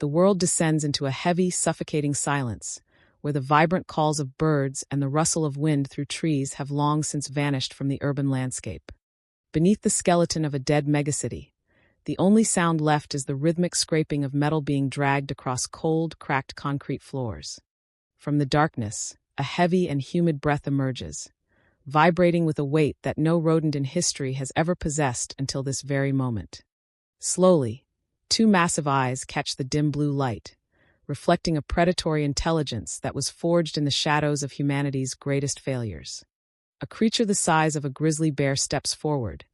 the world descends into a heavy, suffocating silence, where the vibrant calls of birds and the rustle of wind through trees have long since vanished from the urban landscape. Beneath the skeleton of a dead megacity, the only sound left is the rhythmic scraping of metal being dragged across cold, cracked concrete floors. From the darkness, a heavy and humid breath emerges, vibrating with a weight that no rodent in history has ever possessed until this very moment. Slowly, two massive eyes catch the dim blue light, reflecting a predatory intelligence that was forged in the shadows of humanity's greatest failures. A creature the size of a grizzly bear steps forward,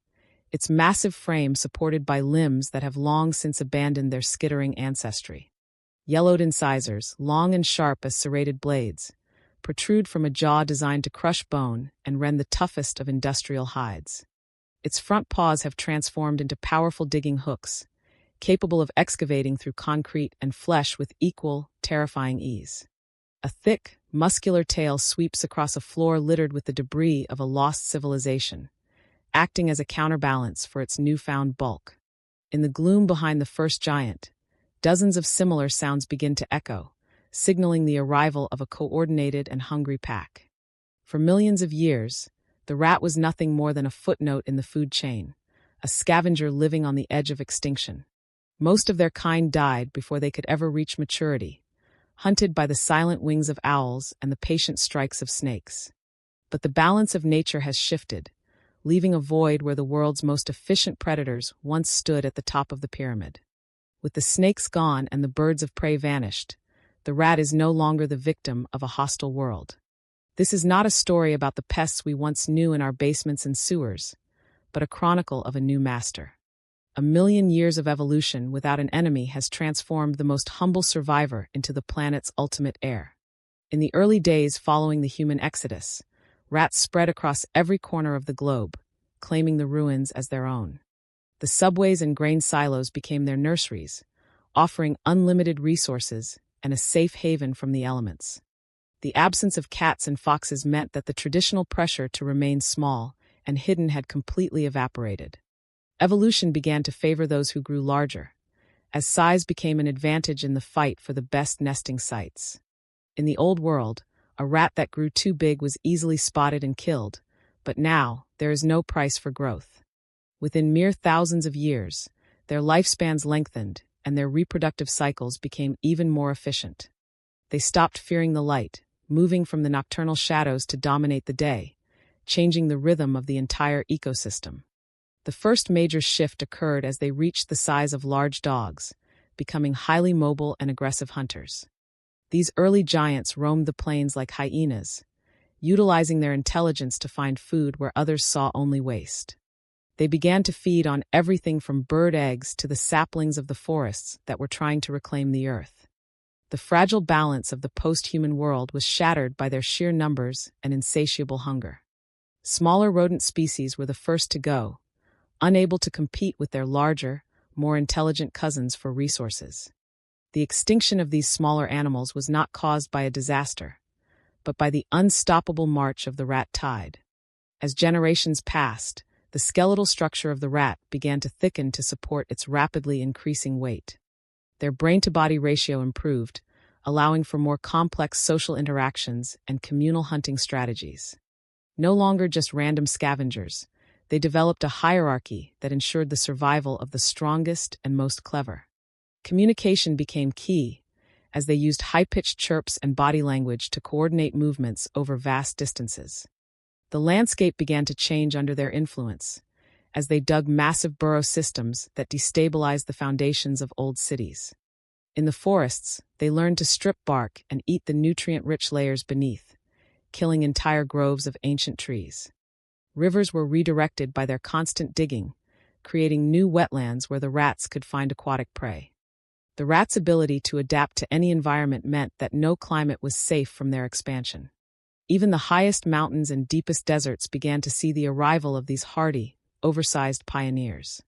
its massive frame supported by limbs that have long since abandoned their skittering ancestry. Yellowed incisors, long and sharp as serrated blades, protrude from a jaw designed to crush bone and rend the toughest of industrial hides. Its front paws have transformed into powerful digging hooks, capable of excavating through concrete and flesh with equal, terrifying ease. A thick, muscular tail sweeps across a floor littered with the debris of a lost civilization, acting as a counterbalance for its newfound bulk. In the gloom behind the first giant, dozens of similar sounds begin to echo, signaling the arrival of a coordinated and hungry pack. For millions of years, the rat was nothing more than a footnote in the food chain, a scavenger living on the edge of extinction. Most of their kind died before they could ever reach maturity, hunted by the silent wings of owls and the patient strikes of snakes. But the balance of nature has shifted, leaving a void where the world's most efficient predators once stood at the top of the pyramid. With the snakes gone and the birds of prey vanished, the rat is no longer the victim of a hostile world. This is not a story about the pests we once knew in our basements and sewers, but a chronicle of a new master. 1,000,000 years of evolution without an enemy has transformed the most humble survivor into the planet's ultimate heir. In the early days following the human exodus, rats spread across every corner of the globe, claiming the ruins as their own. The subways and grain silos became their nurseries, offering unlimited resources and a safe haven from the elements. The absence of cats and foxes meant that the traditional pressure to remain small and hidden had completely evaporated. Evolution began to favor those who grew larger, as size became an advantage in the fight for the best nesting sites. In the old world, a rat that grew too big was easily spotted and killed, but now there is no price for growth. Within mere thousands of years, their lifespans lengthened and their reproductive cycles became even more efficient. They stopped fearing the light, moving from the nocturnal shadows to dominate the day, changing the rhythm of the entire ecosystem. The first major shift occurred as they reached the size of large dogs, becoming highly mobile and aggressive hunters. These early giants roamed the plains like hyenas, utilizing their intelligence to find food where others saw only waste. They began to feed on everything from bird eggs to the saplings of the forests that were trying to reclaim the earth. The fragile balance of the post-human world was shattered by their sheer numbers and insatiable hunger. Smaller rodent species were the first to go, unable to compete with their larger, more intelligent cousins for resources. The extinction of these smaller animals was not caused by a disaster, but by the unstoppable march of the rat tide. As generations passed, the skeletal structure of the rat began to thicken to support its rapidly increasing weight. Their brain-to-body ratio improved, allowing for more complex social interactions and communal hunting strategies. No longer just random scavengers, they developed a hierarchy that ensured the survival of the strongest and most clever. Communication became key, as they used high-pitched chirps and body language to coordinate movements over vast distances. The landscape began to change under their influence, as they dug massive burrow systems that destabilized the foundations of old cities. In the forests, they learned to strip bark and eat the nutrient-rich layers beneath, killing entire groves of ancient trees. Rivers were redirected by their constant digging, creating new wetlands where the rats could find aquatic prey. The rats' ability to adapt to any environment meant that no climate was safe from their expansion. Even the highest mountains and deepest deserts began to see the arrival of these hardy, oversized pioneers.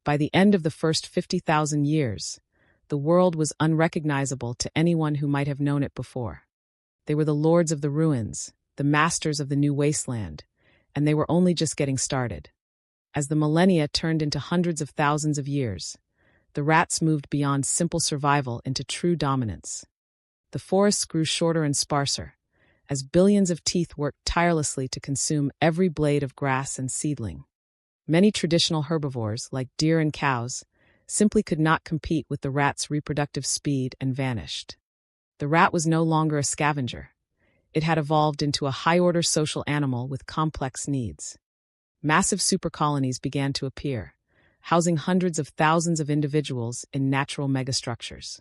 By the end of the first 50,000 years, the world was unrecognizable to anyone who might have known it before. They were the lords of the ruins, the masters of the new wasteland, and they were only just getting started. As the millennia turned into hundreds of thousands of years, The rats moved beyond simple survival into true dominance. The forests grew shorter and sparser, as billions of teeth worked tirelessly to consume every blade of grass and seedling. Many traditional herbivores, like deer and cows, simply could not compete with the rat's reproductive speed and vanished. The rat was no longer a scavenger. It had evolved into a high-order social animal with complex needs. Massive supercolonies began to appear, housing hundreds of thousands of individuals in natural megastructures.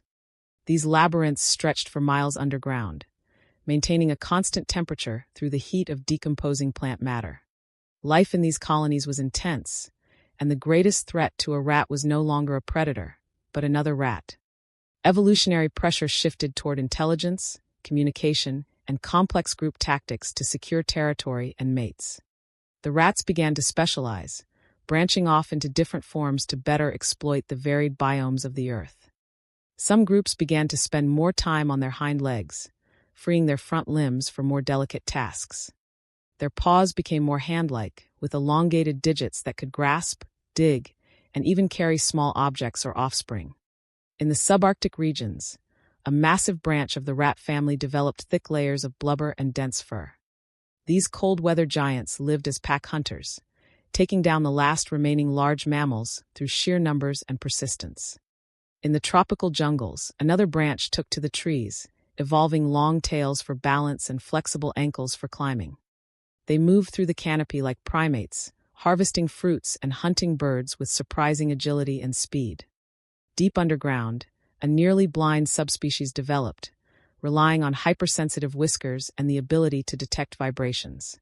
These labyrinths stretched for miles underground, maintaining a constant temperature through the heat of decomposing plant matter. Life in these colonies was intense, and the greatest threat to a rat was no longer a predator, but another rat. Evolutionary pressure shifted toward intelligence, communication, and complex group tactics to secure territory and mates. The rats began to specialize, branching off into different forms to better exploit the varied biomes of the Earth. Some groups began to spend more time on their hind legs, freeing their front limbs for more delicate tasks. Their paws became more hand-like, with elongated digits that could grasp, dig, and even carry small objects or offspring. In the subarctic regions, a massive branch of the rat family developed thick layers of blubber and dense fur. These cold-weather giants lived as pack hunters, taking down the last remaining large mammals through sheer numbers and persistence. In the tropical jungles, another branch took to the trees, evolving long tails for balance and flexible ankles for climbing. They moved through the canopy like primates, harvesting fruits and hunting birds with surprising agility and speed. Deep underground, a nearly blind subspecies developed, relying on hypersensitive whiskers and the ability to detect vibrations.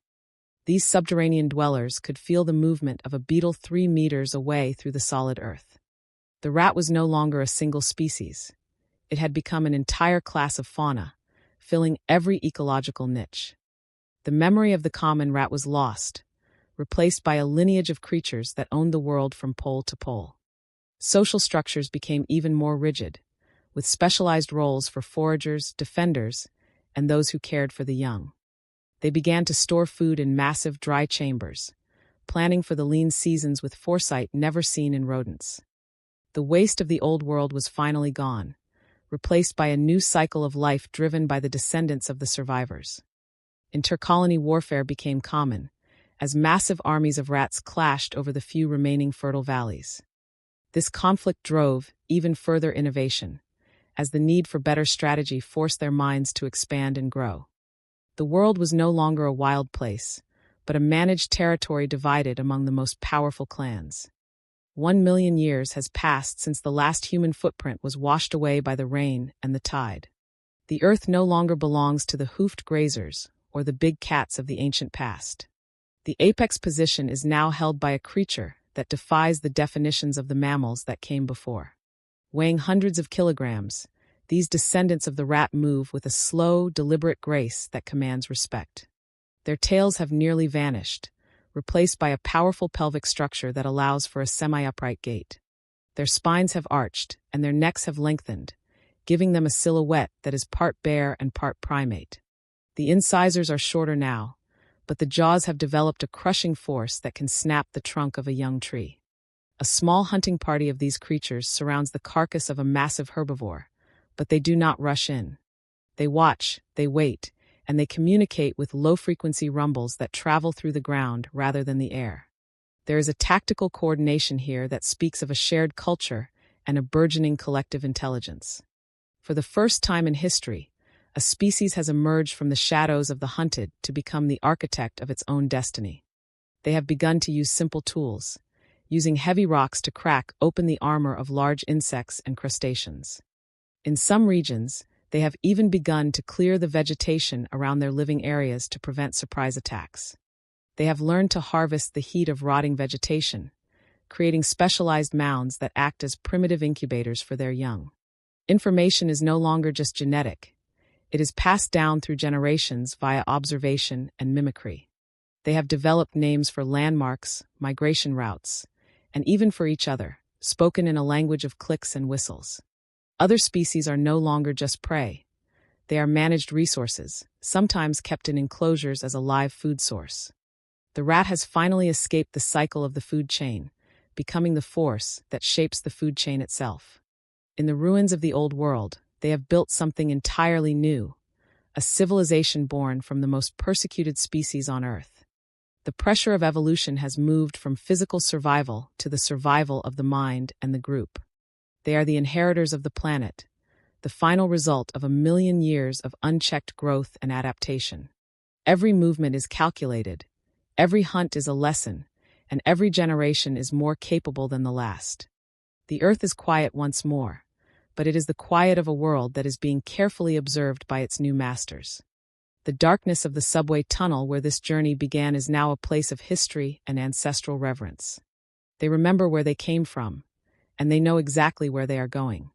These subterranean dwellers could feel the movement of a beetle 3 meters away through the solid earth. The rat was no longer a single species. It had become an entire class of fauna, filling every ecological niche. The memory of the common rat was lost, replaced by a lineage of creatures that owned the world from pole to pole. Social structures became even more rigid, with specialized roles for foragers, defenders, and those who cared for the young. They began to store food in massive dry chambers, planning for the lean seasons with foresight never seen in rodents. The waste of the old world was finally gone, replaced by a new cycle of life driven by the descendants of the survivors. Intercolony warfare became common, as massive armies of rats clashed over the few remaining fertile valleys. This conflict drove even further innovation, as the need for better strategy forced their minds to expand and grow. The world was no longer a wild place, but a managed territory divided among the most powerful clans. 1 million years has passed since the last human footprint was washed away by the rain and the tide. The earth no longer belongs to the hoofed grazers or the big cats of the ancient past. The apex position is now held by a creature that defies the definitions of the mammals that came before. Weighing hundreds of kilograms, these descendants of the rat move with a slow, deliberate grace that commands respect. Their tails have nearly vanished, replaced by a powerful pelvic structure that allows for a semi-upright gait. Their spines have arched, and their necks have lengthened, giving them a silhouette that is part bear and part primate. The incisors are shorter now, but the jaws have developed a crushing force that can snap the trunk of a young tree. A small hunting party of these creatures surrounds the carcass of a massive herbivore, but they do not rush in. They watch, they wait, and they communicate with low-frequency rumbles that travel through the ground rather than the air. There is a tactical coordination here that speaks of a shared culture and a burgeoning collective intelligence. For the first time in history, a species has emerged from the shadows of the hunted to become the architect of its own destiny. They have begun to use simple tools, using heavy rocks to crack open the armor of large insects and crustaceans. In some regions, they have even begun to clear the vegetation around their living areas to prevent surprise attacks. They have learned to harvest the heat of rotting vegetation, creating specialized mounds that act as primitive incubators for their young. Information is no longer just genetic. It is passed down through generations via observation and mimicry. They have developed names for landmarks, migration routes, and even for each other, spoken in a language of clicks and whistles. Other species are no longer just prey. They are managed resources, sometimes kept in enclosures as a live food source. The rat has finally escaped the cycle of the food chain, becoming the force that shapes the food chain itself. In the ruins of the old world, they have built something entirely new, a civilization born from the most persecuted species on Earth. The pressure of evolution has moved from physical survival to the survival of the mind and the group. They are the inheritors of the planet, the final result of 1 million years of unchecked growth and adaptation. Every movement is calculated, every hunt is a lesson, and every generation is more capable than the last. The Earth is quiet once more, but it is the quiet of a world that is being carefully observed by its new masters. The darkness of the subway tunnel where this journey began is now a place of history and ancestral reverence. They remember where they came from, and they know exactly where they are going.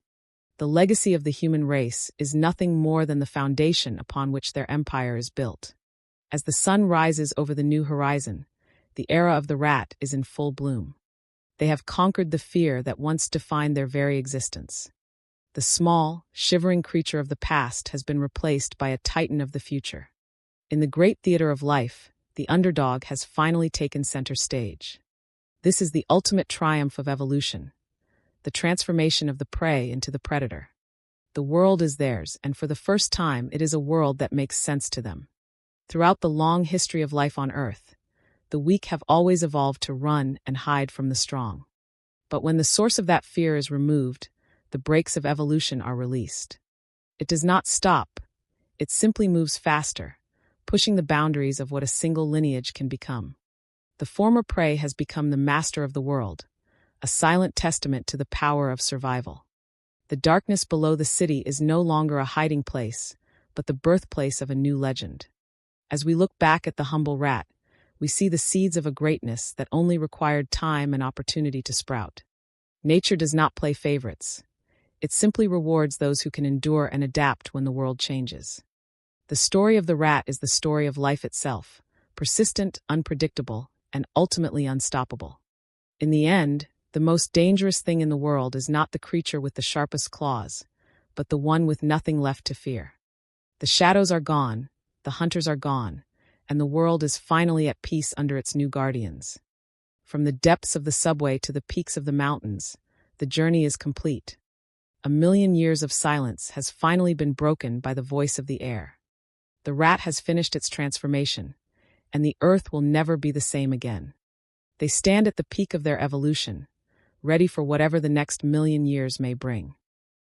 The legacy of the human race is nothing more than the foundation upon which their empire is built. As the sun rises over the new horizon, the era of the rat is in full bloom. They have conquered the fear that once defined their very existence. The small, shivering creature of the past has been replaced by a titan of the future. In the great theater of life, the underdog has finally taken center stage. This is the ultimate triumph of evolution, the transformation of the prey into the predator. The world is theirs, and for the first time, it is a world that makes sense to them. Throughout the long history of life on Earth, the weak have always evolved to run and hide from the strong. But when the source of that fear is removed, the brakes of evolution are released. It does not stop, it simply moves faster, pushing the boundaries of what a single lineage can become. The former prey has become the master of the world, a silent testament to the power of survival. The darkness below the city is no longer a hiding place, but the birthplace of a new legend. As we look back at the humble rat, we see the seeds of a greatness that only required time and opportunity to sprout. Nature does not play favorites. It simply rewards those who can endure and adapt when the world changes. The story of the rat is the story of life itself, persistent, unpredictable, and ultimately unstoppable. In the end, the most dangerous thing in the world is not the creature with the sharpest claws, but the one with nothing left to fear. The shadows are gone, the hunters are gone, and the world is finally at peace under its new guardians. From the depths of the subway to the peaks of the mountains, the journey is complete. 1 million years of silence has finally been broken by the voice of the air. The rat has finished its transformation, and the earth will never be the same again. They stand at the peak of their evolution, ready for whatever the next 1 million years may bring.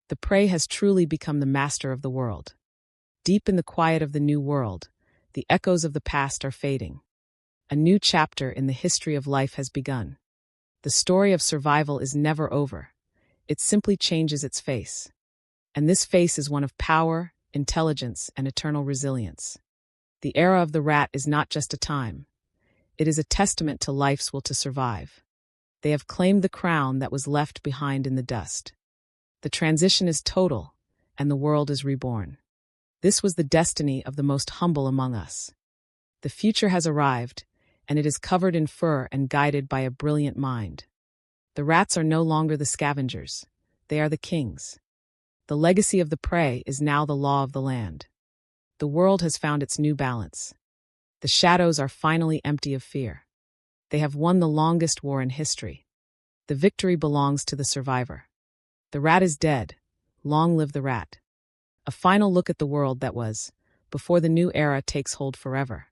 The prey has truly become the master of the world. Deep in the quiet of the new world, the echoes of the past are fading. A new chapter in the history of life has begun. The story of survival is never over. It simply changes its face. And this face is one of power, intelligence, and eternal resilience. The era of the rat is not just a time. It is a testament to life's will to survive. They have claimed the crown that was left behind in the dust. The transition is total, and the world is reborn. This was the destiny of the most humble among us. The future has arrived, and it is covered in fur and guided by a brilliant mind. The rats are no longer the scavengers, they are the kings. The legacy of the prey is now the law of the land. The world has found its new balance. The shadows are finally empty of fear. They have won the longest war in history. The victory belongs to the survivor. The rat is dead. Long live the rat. A final look at the world that was, before the new era takes hold forever.